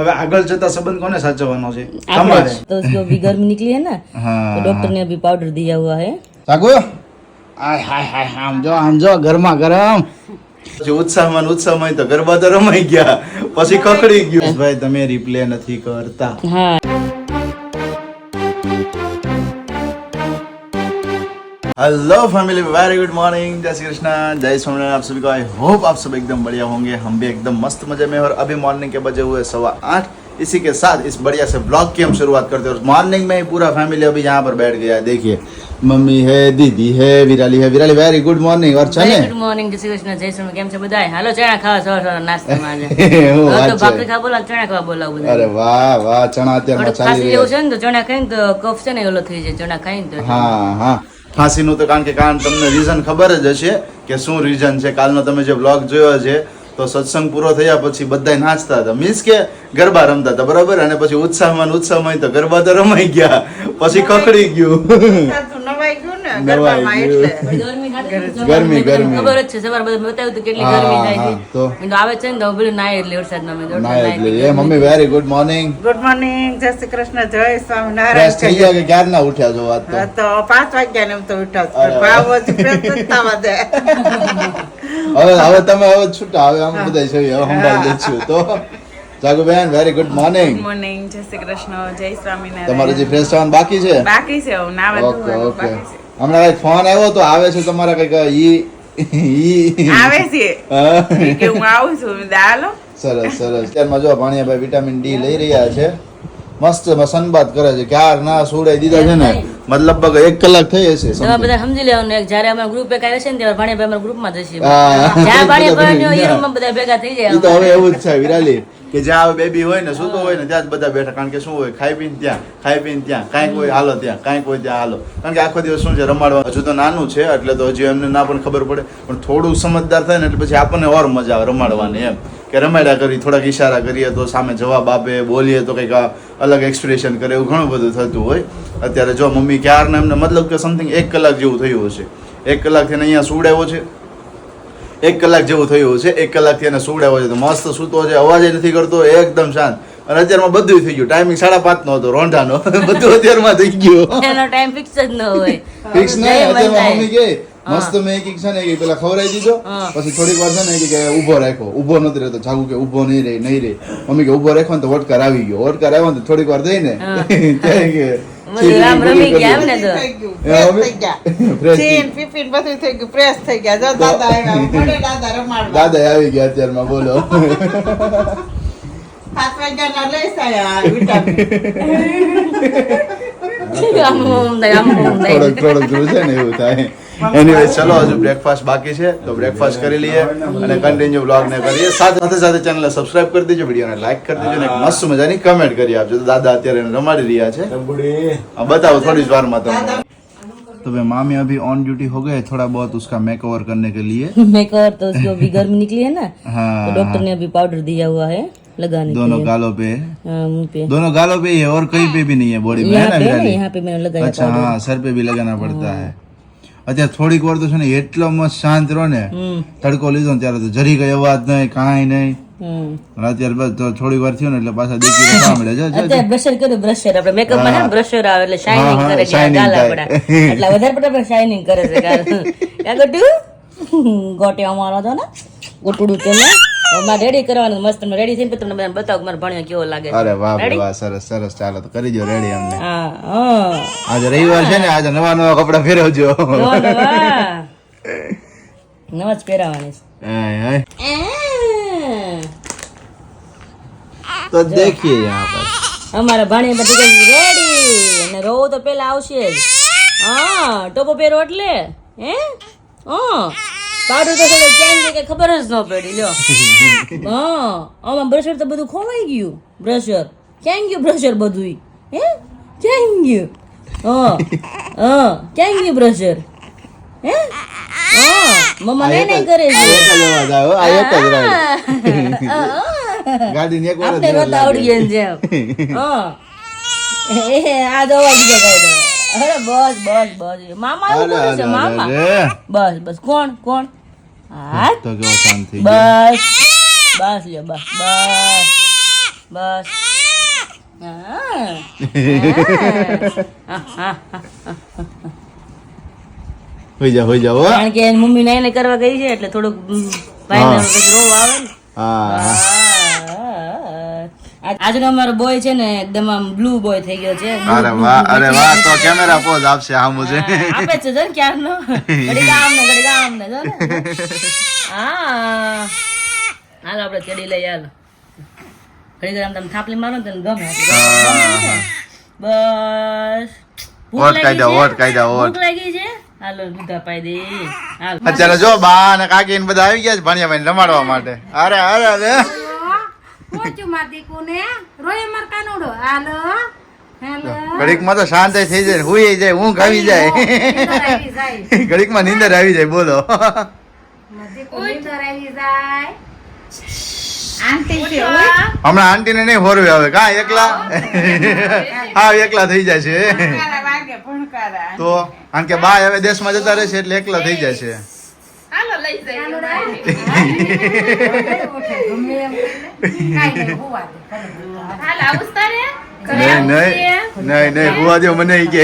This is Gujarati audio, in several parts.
હવે આગળ જતા સંબંધ કોને साचवવાનો છે? हमारे तो उसको भी गर्मी निकली है ना, तो डॉक्टर ने अभी पाउडर दिया हुआ है। सागो आय हाय हाय आम जो गरमा गरम जो उत्साहમાં તો ગરબા તો રમાઈ ગયા, પછી કકડી ગયું. ભાઈ તમે રિપ્લે નથી કરતા. हाँ hello family, very good morning, जय श्री कृष्णा, जय स्वामीनारायण. आप सभी को आई होप आप सब एकदम बढ़िया होंगे. हम भी एकदम मस्त मजे में. और अभी मॉर्निंग के बजे हुए 8:15. इसी के साथ इस बढ़िया से ब्लॉग की हम शुरुआत करते हैं. और मॉर्निंग में ही पूरा फैमिली अभी यहाँ पर बैठ गया है. देखिए मम्मी है, दीदी है, विराली है. Virali very good morning. और चले गुड मॉर्निंग, जय श्री कृष्ण, जय स्वामी. કેમ છે બધાય? હાલો ચણા ખાવા સવાર નાસ્તામાં આજે. તો ભાખરી ખા બોલા, ચણા ખાવા બોલાવ બધા. અરે વાહ વાહ, ચણા અત્યારમાં ચાલી રહ્યા છે ને, તો ચણા ખાઈને તો કફ છે ને ઓલો થઈ જાય ચણા ખાઈને તો. હા હા, ફાંસીનું તો કારણ તમને રીઝન ખબર જ હશે કે શું રીઝન છે. કાલનો તમે જે બ્લોગ જોયો છે તો સત્સંગ પૂરો થયા પછી બધા નાચતા હતા, મીન્સ કે ગરબા રમતા હતા, બરાબર. અને પછી ઉત્સાહમાં તો ગરબા તો રમાઈ ગયા, પછી કકડી ગયું. ગરમી ખબર જ છે, સવાર બધા બતાવ્યું તો કેટલી ગરમી થાય છે. તો આવે છે ને તો પેલું નાય એટલે વરસાદમાં એ mummy very good morning. Good morning, જય શ્રી કૃષ્ણ, જય ફ્રેશ સ્વામિનારાયણ. થઈ ગયા કે ક્યારે ના ઉઠ્યા છો? વાત તો 5 વાગ્યા ને તો ઉઠ્યો ભાવ જ પ્રસન્નતા વધે. હવે તમે હવે છૂટા, હવે આમ બધા છે, હવે સંભાળી દઈશું. તો જાગુ બેન very good morning. Good morning, જય શ્રી કૃષ્ણ, જય સ્વામિનારાયણ. તમારે જે ફ્રેશ થવાનું બાકી છે? બાકી છે, હું નાવા ઓકે ધોવાનું ઓકે. બાકી છે. હમણાં કઈક ફોન આવ્યો તો આવે છે તમારા કઈક આવે છે કે હું આવું છું, દાલો. સરસ સરસ. ત્યારમાં જો ભાણિયાભાઈ વિટામિન ડી લઈ રહ્યા છે, મસ્ત સનબાદ કરે છે. ક્યાર ના સુડાઈ દીધા છે ને, મતલબ 1 કલાક થઈ હશે. તમે બધા સમજી લેવાનું, જયારે અમારા ગ્રુપ એક આવે છે ને ત્યારે ભાણિયાભાઈ અમારા ગ્રુપમાં જશે. જ્યાં ભાણિયાભાઈ એ રૂમમાં બધા ભેગા થઈ જાય. ઈ તો હવે એવું જ છે વિરાલી, કે જ્યાં બેબી હોય ને, સૂતો હોય ને, ત્યાં જ બધા બેઠા. કારણ કે શું હોય, ખાઈ પીને ત્યાં, કાંઈક હોય હાલો ત્યાં, કાંઈક હોય ત્યાં હાલો. કારણ કે આખો દિવસ શું છે, રમાડવા. હજુ તો નાનું છે એટલે તો હજી એમને ના પણ ખબર પડે, પણ થોડું સમજદાર થાય ને એટલે પછી આપણને ઓર મજા આવે રમાડવાની. એમ કે રમાડ્યા કરી, થોડાક ઈશારા કરીએ તો સામે જવાબ આપે, બોલીએ તો કંઈક અલગ એક્સપ્રેશન કરે, એવું ઘણું બધું થતું હોય. અત્યારે જો મમ્મી ક્યારના એમને મતલબ કે સમથિંગ 1 કલાક જેવું થયું હશે. 1 કલાકથી અહીંયા સુવડાવ્યો છે, 1 કલાક જેવું થયું છે. 1 કલાકથી એને સુવડાવ્યો છે તો મસ્ત સૂતો છે, અવાજ નથી કરતો, એકદમ શાંત. અને અત્યારમાં બધું થઈ ગયું. ટાઈમિંગ 5:30 નો હતો, રોંઢાનો. બધું અત્યારમાં થઈ ગયું. એનો ટાઈમ ફિક્સ જ ન હોય. ફિક્સ નહીં. અત્યારમાં મમ્મી કે મસ્ત મેં એક છે ને પેલા ખવડાવી દીધો, પછી થોડીક વાર છે ને કે ઉભો રાખો. ઉભો નથી રહેતો, જાગું કે ઉભો નહીં રહે. મમ્મી કે ઉભો રાખો ને તો વટકાર આવી ગયો. વટકાર આવ્યો ને તો થોડીક વાર થઈ ને ત્યારે કે રામ રમી ગયા એમ ને તો. બધું થઈ ગયું, ફ્રેશ થઈ ગયા. જો દાદા આવ્યા, મને દાદા રમાડવા. દાદા આવી ગયા અત્યારમાં, બોલો. 7 વાગ્યાના લઈ આયા વિટામિન. થોડુંક છે ને એવું થાય. એનીવે ચલો, હજુ બ્રેકફાસ્ટ બાકી છે તો બ્રેકફાસ્ટ કરી લઈએ અને કન્ટિન્યુ વ્લોગ ને કરીએ. સાથે ચેનલને સબસ્ક્રાઇબ કરી દેજો, વિડીયોને લાઈક કરી દેજો ને એક મસ્ત મજાની કમેન્ટ કરી આપજો. તો દાદા અત્યારે એને રમાડી રહ્યા છે, बताओ थोड़ी देर में तुम. तो भाई मामी अभी ऑन ड्यूटी हो गए, थोड़ा बहुत उसका मेकओवर करने के लिए. मेकओवर तो उसको अभी गर्मी निकली है ना, हाँ, तो डॉक्टर ने अभी पाउडर दिया हुआ है लगाने दोनों के लिए. गालों पे, मुंह पे, दोनों गालों पे ही है और कहीं पे भी नहीं है बॉडी में, है ना विराली? यहाँ पे मैंने लगाया. अच्छा हाँ, सर पे भी लगाना पड़ता है. અત્યારે થોડીક વાર તો છે ને એટલો મસ્ત શાંત રહો ને, તડકો લીધો ને ત્યારે તો જરી કઈ અવાજ નહીં, કાંઈ નહીં. અત્યારે બસ થોડીક વાર થયો ને એટલે પાછા દેખી રહેવા મળે છે. અત્યારે બ્રશર કર્યું, બ્રશર આપણે મેકઅપ માં બ્રશર આવે એટલે શાઇનિંગ કરે છે ગાલા પડા, એટલે વધારે પડે શાઇનિંગ કરે છે ગાલ. કા ગોટુ ગોટે અમારો તો ને ગોટુડું તમે મારે રેડી કરવાનું મસ્ત. રેડી થઈને તમને બધા બતાવું મારા ભણ્યો કેવો લાગે. અરે વાહ વાહ, સરસ સરસ. ચાલો તો કરી દો રેડી અમને. હા, આજે રવિવાર છે ને, આજે નવા કપડા ફેરવજો. નવા જ પહેરાવાની છે. તો દેખીએ યહાં પર અમારા ભાણી બધી રેડી, અને રોવ તો પેલા આવશે જ. હા, ટોપો પહેરો એટલે હે પાવડર તો ક્યાં કે ખબર જ ન પડી. લ્યો હા, આમાં બ્રશર તો બધું ખોવાઈ ગયું. બ્રશર ક્યાં ગયું? બ્રશર બધું હે ક્યાં ગયું? ક્યાં ગયું બ્રશર? હે મમ્મા નહીં કરે છે ગાડી ને એક વાર આપણે રોતા આવડી ગયા જેમ. આ દવા બીજા કઈ દો. અરે બસ બસ બસ, મામા આવું કરે છે મામા. બસ બસ, કોણ કોણ? હા તો કેવો શાંત થઈ બસ બસ લ્યો બસ બસ બસ હા. હોઈ જાઓ હો. કારણ કે એની મમ્મી નાઈને કરવા ગઈ છે એટલે થોડુંક ભાઈને પછી રોવ આવે ને. હા આજનો અમારો બોય છે ને એકદમ આમ બ્લુ બોય થઈ ગયો છે. અરે વાહ તો કેમેરા પોઝ આપશે આમ છે. આપે છે જો ને ક્યારનો ઘડી ગામ ને જો ને. હા હાલો આપણે ચડી લઈએ હાલો. ઘડી આમ તમે થાપલી મારો ને તને ગમે. બસ ઓટ કાઢી દો. ભૂખ લાગી છે હાલો દૂધા પાઈ દે હાલો. અત્યારે જો બા અને કાકી ને બધા આવી ગયા છે ભણિયાભાઈ રમાડવા માટે. અરે ઘડીક માં તો શાંત થઈ જાય, હુઈ જાય, ઊંઘ આવી જાય, ઘડીક માં નીંદર આવી જાય. બોલો હમણાં આંટી ને નહીં હોરવે આવે કા એકલા. હા એકલા થઈ જાય છે તો કારણ કે બા હવે દેશમાં જતા રહે છે એટલે એકલા થઈ જાય છે. નહીં હોવા દો મને કે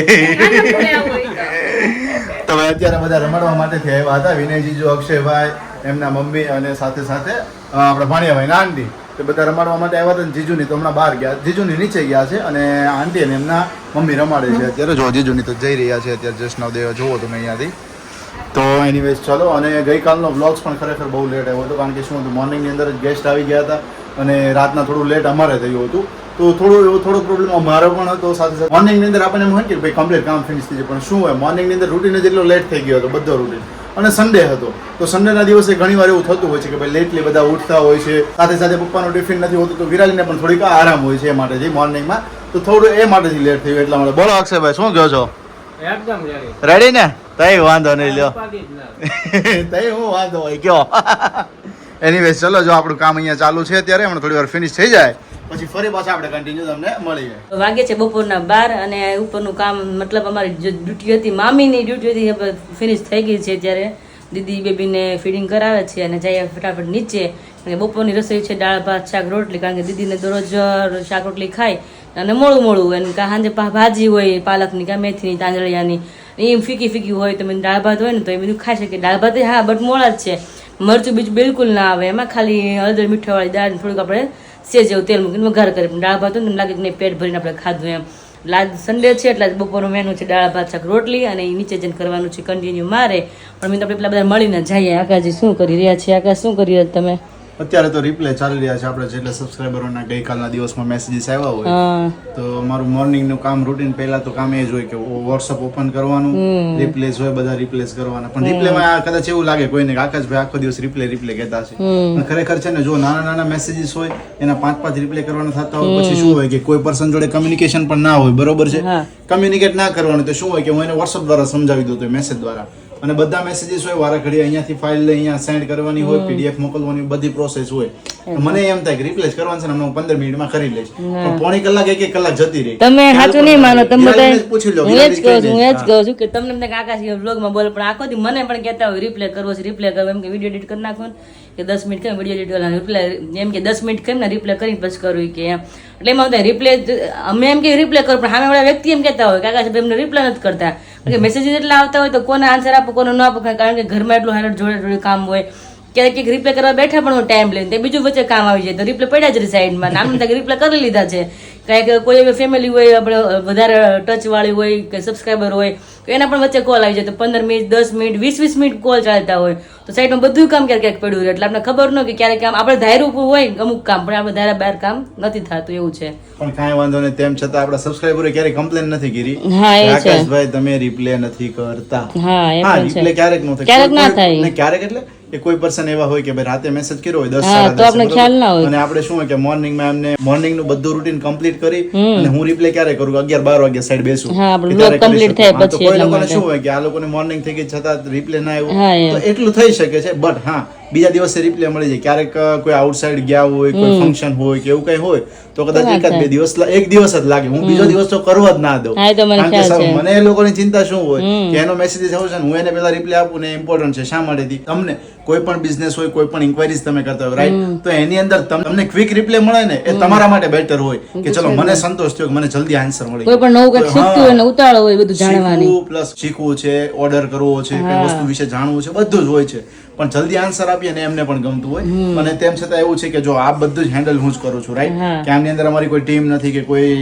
તો અત્યારે બધા રમાડવા માટે આવ્યા હતા. વિનયજીજુ, અક્ષયભાઈ, એમના મમ્મી અને સાથે સાથે આપણા ભાણિયાભાઈ ના આંટી તે બધા રમાડવા માટે આવ્યા હતા. જીજુની તો હમણાં બહાર ગયા, જીજુની નીચે ગયા છે અને આંટી અને એમના મમ્મી રમાડે છે અત્યારે. જો જીજુની તો જઈ રહ્યા છે અત્યારે જસ્ટ નાવ દેવા જોવો તમે અહીંયાથી. તો એનીવેઝ ચલો. અને ગઈકાલનો વ્લોગ્સ પણ ખરેખર બહુ લેટ આવ્યો હતો કારણ કે શું હતું મોર્નિંગની અંદર જ ગેસ્ટ આવી ગયા હતા અને રાતના થોડું લેટ અમારે થયું હતું. તો થોડો પ્રોબ્લેમ અમારો પણ હતો. સાથે સાથે મોર્નિંગની અંદર આપણને એમ હોય કે ભાઈ કમ્પ્લીટ કામ ફિનિશ થઈ જાય, પણ શું હોય મોર્નિંગની અંદર રૂટીન જ એટલો લેટ થઈ ગયો હતો બધો રૂટીન. અને સન્ડે હતો તો સન્ડેના દિવસે ઘણીવાર એવું થતું હોય છે કે ભાઈ લેટલી બધા ઉઠતા હોય છે. સાથે સાથે પપ્પાનું ટિફિન નથી હોતું તો વિરાલીને પણ થોડીક આરામ હોય છે એ માટે જે મોર્નિંગમાં તો થોડું એ માટેથી લેટ થયું એટલા માટે. બોલો અક્ષયભાઈ શું કહો છો? રેડી ને? તઈ વાંધો નહીં લ્યો. તઈ હું વાંધો હોય કયો. એનીવેઝ ચલો જો આપણું કામ અહીંયા ચાલુ છે અત્યારે હમણાં થોડી વાર ફિનિશ થઈ જાય પછી ફરી પાછા આપણે કન્ટિન્યુ તમને મળીએ. વાગે છે બપોરના 12 અને ઉપરનું કામ મતલબ અમારી જે ડ્યુટી હતી મામીની ડ્યુટી હતી ફિનિશ થઈ ગઈ છે. ત્યારે દીદી બેબીને ફીડિંગ કરાવે છે અને જઈએ ફટાફટ નીચે. અને બપોરની રસોઈ છે દાળ ભાત શાક રોટલી કારણ કે દીદીને દરરોજ શાક રોટલી ખાય અને મોડું એને કાં સાંજે ભાજી હોય પાલકની કાં મેથીની તાંદળિયાની એ ફીકી હોય તો દાળ ભાત હોય ને તો એ બધું ખાઈ શકે. દાળ ભાત હા બટ મોડા જ છે, મરચું બીજું બિલકુલ ના આવે એમાં, ખાલી હળદર મીઠાવાળી દાળ થોડુંક આપણે સેજ જેવું તેલ મૂકીને વઘાર કરી દાળ ભાત હોય ને લાગે કે નહીં પેટ ભરીને આપણે ખાધું એમ. આજ સન્ડે છે એટલે બપોરનું મેનુ છે દાળ ભાત શાક રોટલી અને નીચે જઈને કરવાનું છે કન્ટિન્યુ મારે. પણ મેં તો આપણે પેલા બધા મળીને જઈએ. આકાજી શું કરી રહ્યા છે? આકાશ શું કરી રહ્યા તમે? અત્યારે તો રિપ્લે ચાલી રહ્યા છે આપણે જેટલા સબસ્ક્રાઇબરોના ગઈકાલના દિવસમાં મેસેજીસ આવ્યા હોય તો મારું મોર્નિંગનું કામ રૂટીન પહેલા તો કામ એ જ હોય કે વોટ્સઅપ ઓપન કરવાનું, રિપ્લેસ હોય બધા રિપ્લેસ કરવાના. પણ રિપ્લેમાં કદાચ એવું લાગે કોઈને કે આકાશભાઈ આખો દિવસ રિપ્લે કહેતા છે, પણ ખરેખર છે ને જો નાના મેસેજીસ હોય એના 5 રિપ્લે કરવાના થતા હોય પછી શું હોય કે કોઈ પર્સન જોડે કમ્યુનિકેશન પણ ના હોય, બરોબર છે, કમ્યુનિકેટ ના કરવાનું તો શું હોય કે હું એને વોટ્સઅપ દ્વારા સમજાવી દઉં તો મેસેજ દ્વારા. અને બધા મેસેજીસ હોય વારા ઘડી અહીંયાથી ફાઇલ અહીંયા સેન્ડ કરવાની હોય, પીડીએફ મોકલવાની બધી પ્રોસેસ હોય. મને એમ થાય કે રિપ્લેસ કરવાનું છે ને હું 15 મિનિટમાં કરી લઈશ, પણ પોણી કલાક એક કલાક જતી રહી. તમે સાચું નહીં માનો, તમે બધા પૂછી લો. હું જ કહું છું કે તમને એમ આકાશ વ્લોગમાં બોલે પણ આખો દી મને પણ કહેતા હોય રિપ્લે કરવો છે રિપ્લે કરવો, એમ કે વિડીયો એડિટ કરી નાખો કે 10 મિનિટ કેમ વિડીયો એડિટ કરવાનો રિપ્લે એમ કે 10 મિનિટ કેમ ને રિપ્લે કરીને પછી કરવું કે એમ. એટલે એમાં બધા રિપ્લે અમે એમ કે રિપ્લે કરો પણ સામે વાળા વ્યક્તિ એમ કહેતા હોય કે આકાશ એમને રિપ્લે નથી કરતા. મેસેજીસ એટલા આવતા હોય તો કોને આન્સર આપો કોને ન આપો, કારણ કે ઘરમાં એટલું હારે જોડે કામ હોય. ક્યારેક રિપ્લે કરવા બેઠા પણ ટાઈમ લઈને બીજું વચ્ચે કામ આવી જાય તો રિપ્લે પડ્યા જ રહે સાઈડમાં. નામ રિપ્લે કરી લીધા છે. કાંઈક કોઈ એવી ફેમિલી હોય આપણે વધારે ટચ વાળી હોય કે સબસ્ક્રાઈબર હોય તો એના પણ વચ્ચે કોલ આવી જાય તો 15 મિનિટ 10 મિનિટ 20 મિનિટ કોલ ચાલતા હોય તો સાઈડમાં બધું કામ ક્યારેક પડ્યું રહે. એટલે આપણે ખબર ન કે ક્યારેક કામ આપણે ધાર્યું હોય અમુક કામ પણ આપણે ધારા બહાર કામ નથી થતું એવું છે. પણ કાંઈ વાંધો નહીં, તેમ છતાં આપણા સબસ્ક્રાઇબરે ક્યારેય કમ્પ્લેન નથી કરી આકાશભાઈ તમે રિપ્લે નથી કરતા. હા રિપ્લે ક્યારેક ન થાય, ક્યારેક ના થાય, ક્યારેક એટલે કે કોઈ પર્સન એવા હોય કે ભાઈ રાતે મેસેજ કર્યો હોય 10 અને આપણે શું હોય કે મોર્નિંગમાં એમને મોર્નિંગનું બધું રૂટીન કમ્પ્લીટ કરી અને હું રિપ્લે ક્યારે કરું 11-12 વાગે સાઈડ બેસું કમ્પ્લીટ થાય પછી. કોઈ લોકોને શું હોય કે આ લોકોને મોર્નિંગ થઈ ગઈ છતાં રિપ્લે ના આવ્યો તો એટલું થઈ શકે છે. બટ હા બીજા દિવસે રિપ્લે મળી જાય. ક્યારેક કોઈ આઉટસાઇડ ગયા હોય, કોઈ ફંક્શન હોય કે એવું કઈ હોય તો કદાચ એકાદ બે દિવસ એક દિવસ જ લાગે. હું બીજો દિવસ તો કરવા જ ના દઉં. હા, એ તો મને કારણ કે ખ્યાલ છે. મને એ લોકોની ચિંતા શું હોય કે એનો મેસેજ આવશે ને હું એને પેલા રિપ્લે આપું ને ઇમ્પોર્ટન્ટ છે. શા માટેથી તમને કોઈ પણ બિઝનેસ હોય, કોઈ પણ ઇન્ક્વાયરીઝ તમે કરતા હોય, રાઈટ, તો એની અંદર તમને ક્વિક રિપ્લે મળે ને એ તમારા માટે બેટર હોય કે ચલો મને સંતોષ થયો કે મને જલ્દી આન્સર મળી કોઈ પણ નવું કંઈક શીખતું હોય ને ઉતાળો હોય બધું જાણવાની. પ્લસ શીખવું છે, ઓર્ડર કરવો છે, કઈ વસ્તુ વિશે જાણવું છે, બધું જ હોય છે. પણ જલ્દી આન્સર આપીએ ને એમને પણ ગમતું હોય. અને તેમ છતાં એવું છે કે જો આ બધું જ હેન્ડલ હું જ કરું છું, રાઈટ, કે આની અંદર અમારી કોઈ ટીમ નથી કે કોઈ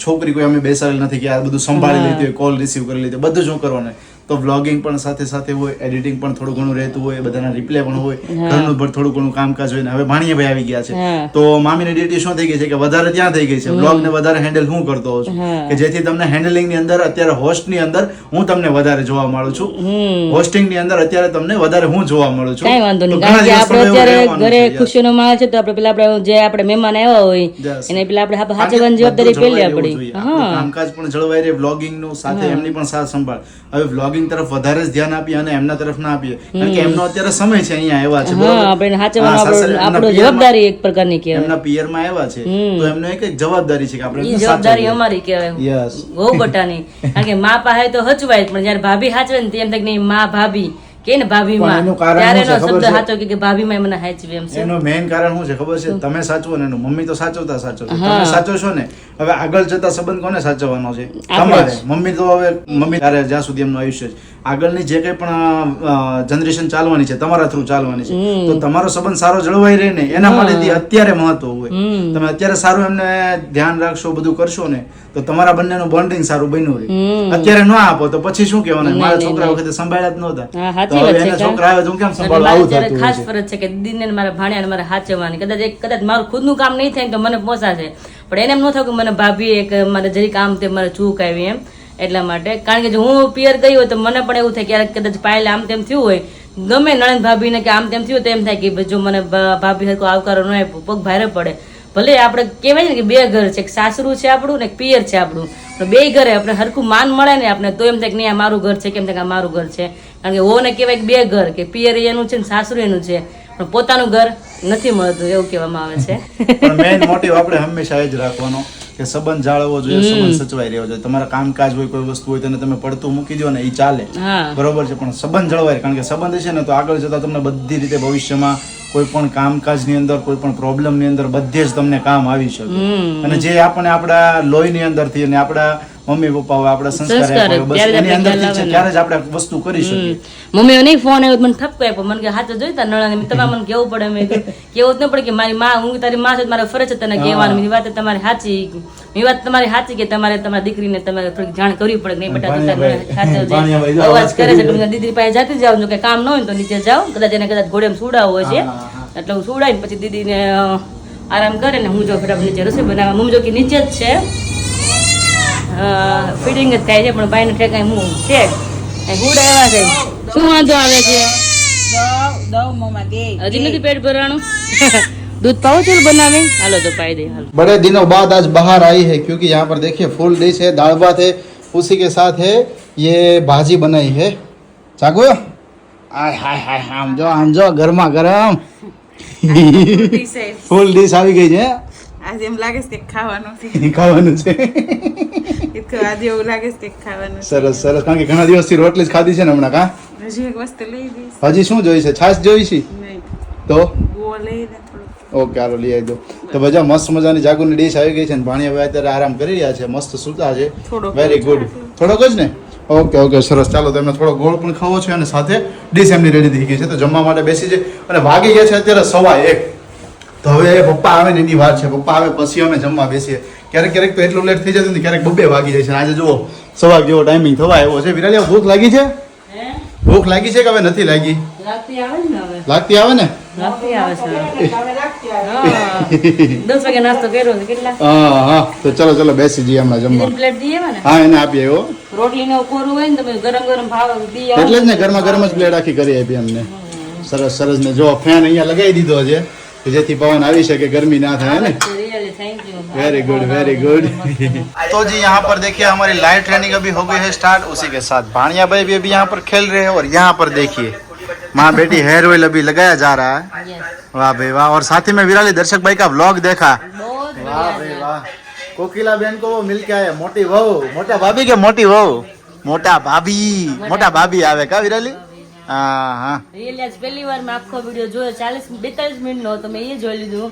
છોકરી કોઈ અમે બેસાડેલ નથી કે આ બધું સંભાળી લેતી હોય, કોલ રિસીવ કરી લેતી, બધું જ હું કરવાનું. તો વ્લોગિંગ પણ સાથે સાથે હોય, એડિટિંગ પણ થોડું ઘણું રહેતું હોય, બધાના રિપ્લે પણ હોય, ઘરનું પણ થોડું ઘણું કામકાજ હોય. ને હવે ભાણિયાભાઈ આવી ગયા છે તો મામીની ડ્યુટી શું થઈ ગઈ છે કે વધારે ત્યાં થઈ ગઈ છે. વ્લોગ ને વધારે હેન્ડલ હું કરતો હોઉં છું કે જેથી તમને હેન્ડલિંગ ની અંદર અત્યારે હોસ્ટ ની અંદર હું તમને વધારે જોવા મળું છું. હોસ્ટિંગ ની અંદર અત્યારે તમને વધારે હું જોવા મળું છું. કઈ વાંધો નહીં, કારણ કે આપણે અત્યારે ઘરે ખુશીનો માહોલ છે તો આપણે પેલા આપણે જે આપણે મહેમાન આવ્યા હોય એને પેલા આપણે હાચવવાની જવાબદારી પેલી આપણી. કામકાજ પણ જળવાઈ રહે, વ્લોગિંગ નું સાથે એમની પણ સાથ સંભાળ. હવે વ્લોગિંગ તરફ વધારે જ ધ્યાન આપીએ અને એમના તરફ ના આપીએ કારણ કે એમનો અત્યારે સમય છે અહીંયા આવ્યા છે, બરોબર, આપણે હાચવવાનું આપણો જવાબદારી એક પ્રકારની કહેવાય. એમના પિયરમાં આવ્યા છે તો એમનો એક જવાબદારી છે કે આપણે ઈ જવાબદારી અમારી કહેવાય, બહુ બટાની. કારણ કે માં પાસે તો હચવાય પણ જયારે ભાભી હાચવે ને એમ થાય કે નહીં માં ભાભી કે ને ભાભી માં, ત્યારે એનો શબ્દ સાચો કે ભાભી માં મને હાચવે એમ છે. એનું મેઇન કારણ શું છે ખબર છે? તમે સાચવો ને એનું મમ્મી તો સાચવતા તમે સાચો છો ને. હવે આગળ જતા સંબંધ કોને સાચવવાનો છે? તમારે. મમ્મી તો હવે મમ્મી ત્યારે જ્યાં સુધી એમનું આયુષ્ય છે, આગળની જે કઈ પણ જનરેશન ચાલવાની છે તમારા થ્રુ ચાલવાની છે, તો તમારો સંબંધ સારો જળવાઈ રહે ને એના માટે અત્યારે મહત્વ હોય. તમે અત્યારે સારું એમને ધ્યાન રાખશો, બધું કરશો ને તો તમારા બંનેનું બોન્ડિંગ સારું બન્યું રહે. અત્યારે ન આપો તો પછી શું કહેવાનું? મારા છોકરા વખતે સંભાળ્યા જ નહોતા, તો હવે એના છોકરા આવે તો હું કેમ સંભાળવા? આવું થતું હોય છે. ખાસ ફરજ છે કે દીદીને મારા ભાણિયાને મારે હાચવવાની. કદાચ મારું ખુદનું કામ નહીં થાય તો મને પોસાશે, પણ એને એમ ન થયું કે મને ભાભી એક મારે જરી કામ તે મારે ચૂક આવી એમ. એટલા માટે કારણ કે જો હું પિયર ગઈ હોય તો મને પણ એવું થાય ક્યારેક કદાચ પાયલે આમ તેમ થયું હોય, ગમે નણંદ ભાભીને કે આમ તેમ થયું તો એમ થાય કે જો મને ભાભી હરકો આવકારો ન આપ્યો, પગ ભારે પડે. ભલે આપણે કહેવાય ને કે બે ઘર છે, એક સાસરું છે આપણું ને એક પિયર છે આપણું, તો બે ઘરે આપણે હરખું માન મળે ને આપણે તો એમ થાય કે નહીં આ મારું ઘર છે, કેમ થાય કે આ મારું ઘર છે. કારણ કે ઓને કહેવાય કે બે ઘર, કે પિયર એનું છે ને સાસરું એનું છે, પણ પોતાનું ઘર નથી મળતું એવું કહેવામાં આવે છે. પણ મેઇન મોટિવ આપણે હંમેશા એ જ રાખવાનો કે સંબંધ જાળવવો જોઈએ, સંબંધ સચવાઈ રહ્યો જોઈએ. તમારા કામકાજ હોય, કોઈ વસ્તુ હોય તેને તમે પડતું મૂકી દો ને એ ચાલે, બરોબર છે, પણ સંબંધ જળવાય. કારણ કે સંબંધ છે ને તો આગળ જતા તમને બધી રીતે ભવિષ્યમાં કોઈ પણ કામકાજ ની અંદર, કોઈ પણ પ્રોબ્લેમ ની અંદર બધે જ તમને કામ આવી શકે. અને જે આપણે આપણા લોહી ની અંદર થી અને આપણા મમ્મી પપ્પા હોય, આપણા સંસ્કાર હોય, બસ એની અંદર ત્યારે જ આપણે વસ્તુ કરી શકીએ. મમ્મી નહીં ફોન આવ્યો મને ઠપકો આપ્યો, મને કે હાથ જોઈતા નળાને તમારે મને કેવું પડે, મેં કેવું જ ન પડે કે મારી માં, હું તારી માં છું, મારે ફરજ છે તને કહેવાનું, મારી વાત તમારી સાચી, મારી વાત તમારી સાચી કે તમારે તમારી દીકરીને તમારે થોડીક જાણ કરવી પડે. નહીં બેટા અવાજ કરે છે, દીદી પાસે જાતી જાવ, જો કે કામ ન હોય તો નીચે જાઓ, કદાચ એને કદાચ ઘોડે સુડાવો છે એટલે હું સુડાવીને પછી દીદીને આરામ કરે ને હું જો ફટાફટ નીચે રસોઈ બનાવવા. મમ્મી જો કે નીચે જ છે, ફિટિંગ જ થાય છે, પણ બાઈને ઠેકાય હું છે હુડા એવા છે. શું વાંધો આવે છે? હજી નથી પેટ ભરાણું? दूध पाओ चल बनावे, हालो तो पाई दे। हालो बड़े दिनों बाद आज बाहर आई है क्योंकि यहाँ पर देखिए फुल डिश है, दाल भात है, उसी के साथ है ये भाजी बनाई है। चाकू आय हाय हाय आम जो गरमा गरम ફૂલ ડીશ આવી ગઈ છે. આજે એમ લાગે છે કે ખાવાનું છે, ખાવાનું છે. આજે એવું લાગે છે કે ખાવાનું છે. સરસ સરસ, કારણ કે ઘણા દિવસથી રોટલી જ ખાધી છે ને હમણાં. કા હજી એક વસ્તુ લઈ દઈશ. હજી શું જોઈ છે? છાશ જોઈ છે? નહીં તો ગોળ લઈ દે થોડું. ઓકે હાલો લઈ આવી દો. તો બધા મસ્ત મજાની જાગુની ડીશ આવી ગઈ છે ને ભાણિયા અત્યારે આરામ કરી રહ્યા છે, મસ્ત સૂતા છે. Very good. થોડોક જ ને? ઓકે ઓકે સરસ. ચાલો તો એમને થોડો ગોળ પણ ખાવો છે અને સાથે ડીશ એમની રેડી થઈ ગઈ છે, તો જમવા માટે બેસી છે. અને વાગી ગયા છે અત્યારે 1:15. તો હવે પપ્પા આવે ને એની વાત છે, પપ્પા આવે પછી અમે જમવા બેસીએ. ક્યારેક ક્યારેક તો એટલું લેટ થઈ જતું ને ક્યારેક 2 વાગી જાય છે. આજે જુઓ 1:15 જેવો ટાઈમિંગ થવા આવ્યો છે. વિરાલિયા ભૂખ લાગી છે? ભૂખ લાગી છે કે હવે નથી લાગી? લાગતી આવે ને હવે. લાગતી આવે ને? લાગતી આવે છે. 10 વાગે નાસ્તો કર્યો છે કેટલા? હા તો ચલો ચલો બેસી જઈએ હમણાં જમવા. પ્લેટ દઈએ ને? હા એને આપીએ હો. રોટલી ને કોરું હોય ને તમે ગરમ ગરમ ભાવ દી આવો. એટલે જ ને ગરમા ગરમ જ પ્લેટ આખી કરી આપી અમને. સરસ સરસ. ને જો ફેન અહીંયા લગાવી દીધો છે કે જેથી પવન આવી શકે, गर्मी ना થાય ને. Very good very good. तो जी यहाँ पर देखिए हमारी लाइव ट्रेनिंग अभी हो गई है स्टार्ट, उसी के साथ भाणिया भाई भी अभी यहाँ पर खेल रहे हैं और यहाँ पर देखिए माँ बेटी हेयर ऑयल अभी लगाया जा रहा है। यस वाह भाई वाह। और साथ ही में विराली दर्शक भाई का व्लॉग देखा। बहुत वाह बढ़िया भाई है। वाह। कोकिला बहन को वो मिल के आया, मोटी वहू, मोटा भाभी के मोटी वहू, मोटा भाभी आवे का विराली? હા હા રિયલી આજ પહેલી વાર મેં આખો વિડીયો જોયો 40-42 મિનિટનો તો મેં એ જોઈ લીધું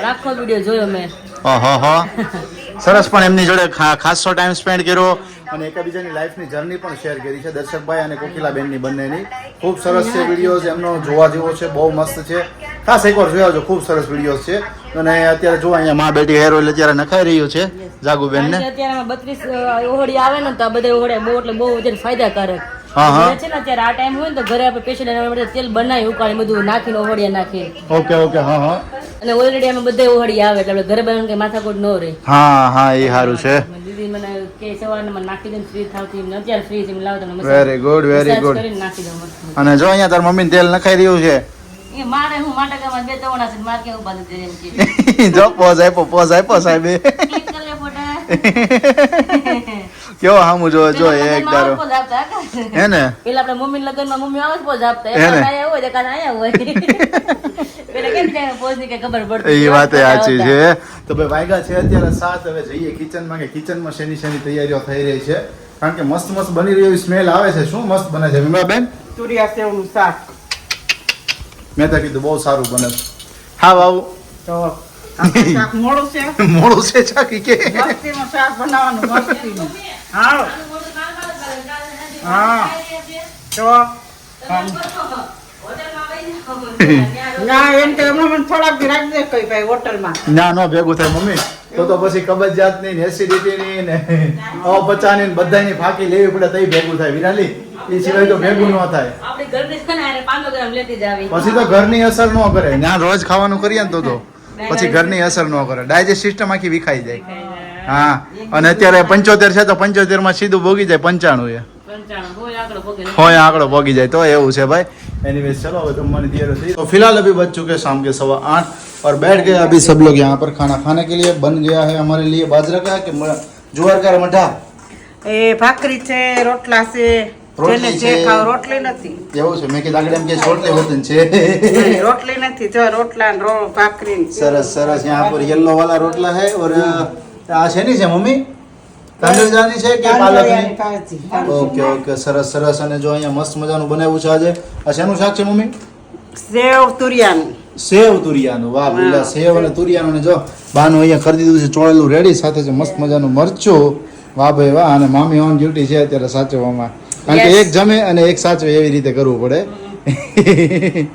આખો વિડીયો જોયો મેં ઓહો સરસ પણ એમની જોડે ખાસો ટાઈમ સ્પેન્ડ કર્યો અને એકબીજાની લાઈફની જર્ની પણ શેર કરી છે દર્શકભાઈ અને કોકિલાબેનની બંનેની ખૂબ સરસ છે વિડીયોઝ એમનો જોવા જેવો છે બહુ મસ્ત છે ખાસ એકવાર જોયા જો ખૂબ સરસ વિડીયોઝ છે અને અત્યારે જો અહીંયા માં બેટી હેર ઓઇલ અત્યારે નખાઈ રહ્યું છે જાગુબેન ને અત્યારે 32 ઓહળી આવે ને તો આ બધા ઓહળે બહુ એટલે બહુ વધારે ફાયદાકારક છે ને અત્યારે આ ટાઈમ હોય ને તો ઘરે આપણે પેશન્ટ એના માટે તેલ બનાવી ઉકાળી બધું નાખીને ઓહળિયા નાખી ઓકે હા અને ઓલરેડી અમે બધા ઓહળી આવે એટલે આપણે ઘરે બનાવીને કઈ માથાકૂટ ન રહે હા એ સારું છે દીદી મને કે સવારમાં મને નાખી દે ફ્રી થાવતી અત્યારે ફ્રી છે લાવ તમને વેરી ગુડ કરીને નાખી દઉં મસ્ત અને જો અહીંયા તાર મમ્મી તેલ નખાઈ રહ્યું છે એ મારે હું માટકામાં બે તવણા છે મારે કેવું બાંધી દે એમ કે જો પોઝ આપ્યો સાહેબે ક્લિક કરી લે ફોટા કેવો હામું જો જો એક દારો પોઝ આપતા હતા હે ને પેલા આપણે મમ્મી લગનમાં મમ્મી આવે પોઝ આપતા હે ને? આયા હોય કાં આયા હોય પેલા કેમ કે પોઝ ની કે ખબર પડતી એ વાત સાચી છે તો ભાઈ વાગ્યા છે અત્યારે 7 હવે જઈએ કિચનમાં કે કિચનમાં શેની તૈયારીઓ થઈ રહી છે કારણ કે મસ્ત મસ્ત બની રહી એવી સ્મેલ આવે છે શું મસ્ત બને છે વિમલાબેન તુરિયા સેવનું શાક મેં તો કીધું બહુ સારું બને હા બાબુ તો આપણે શાક મોડું છે મોડું છે ચાકી કે મસ્તીનું શાક બનાવવાનું મસ્તીનું હા હા તો ના એમ તો હમણાં મને થોડાક દી રાખી દે કઈ ભાઈ હોટલમાં ના નો ભેગું થાય મમ્મી તો પછી કબજિયાત ની એસિડિટી ની ને અપચાની બધાની ફાંકી લેવી પડે તઈ ભેગું થાય વિરાલી એ સિવાય તો ભેગું ન થાય આપણી ઘરની છે ને 500 ગ્રામ લેતી જ આવી પછી તો ઘરની અસર ન કરે ત્યાં રોજ ખાવાનું કરીએ ને તો પછી ઘરની અસર ન કરે ડાયજેસ્ટ સિસ્ટમ આખી વિખાઈ જાય હા અને અત્યારે 75 છે તો 75 માં સીધું ભોગી જાય 95 હોય આંકડો ભોગી જાય તો એવું છે ભાઈ एनीवेज चलो अब जमने तैयार थी तो फिलहाल अभी बज चुके शाम के 8:15 और बैठ गए अभी सब लोग यहाँ पर खाना खाने के लिए बन गया है हमारे लिए बाजरा का कि ज्वार का मठा એ ભાખરી છે રોટલા છે જેને જે ખાવ રોટલી નથી એવું છે મેં કીધું આગળ એમ કે રોટલી વતન છે રોટલી નથી જો રોટલા ને ભાખરી ને સરસ સરસ यहाँ पर येलो वाला रोटला है और આ શેની છે મમ્મી તાંદળજાની છે કે પાલકની ઓકે ઓકે સરસ સરસ અને જો અહીંયા મસ્ત મજાનું બનાવ્યું છે આજે આ શેનું શાક છે મમ્મી સેવ તુરિયાનું સેવ તુરિયાનું વાહ પેલા સેવ અને તુરિયાનું ને જો બાનું અહીંયા કરી દીધું છે ચોળેલું રેડી સાથે છે મસ્ત મજાનું મરચું વાહ ભાઈ વાહ અને મામી ઓન ડ્યુટી છે અત્યારે સાચવવામાં કારણ કે એક જમે અને એક સાચવે એવી રીતે કરવું પડે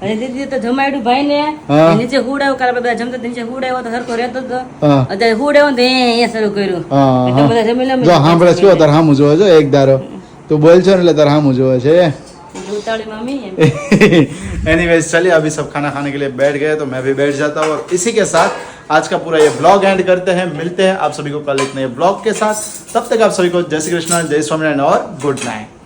અને દીદી તો જમાડ્યું ભાઈ ને હા. નીચે હુડાવ કાલે બધા જમતા નીચે હુડાવ તો સરખો રહેતો હતો હા. અત્યારે હુડાવ તો એ શરૂ કર્યું હા, એટલે હા. બધા જમી લે જો સાંભળે શું તાર હામું જોવે જો એક દારો તું બોલ છો ને એટલે તાર હામું જોવે છે ઉતાવળી મમ્મી એમ एनीवेज चलिए अभी सब खाना खाने के लिए बैठ गए तो मैं भी बैठ जाता हूँ और इसी के साथ आज का पूरा ये ब्लॉग एंड करते हैं मिलते हैं आप सभी को कल एक नए ब्लॉग के साथ तब तक आप सभी को जय श्री कृष्ण जय स्वामीनारायण और गुड नाइट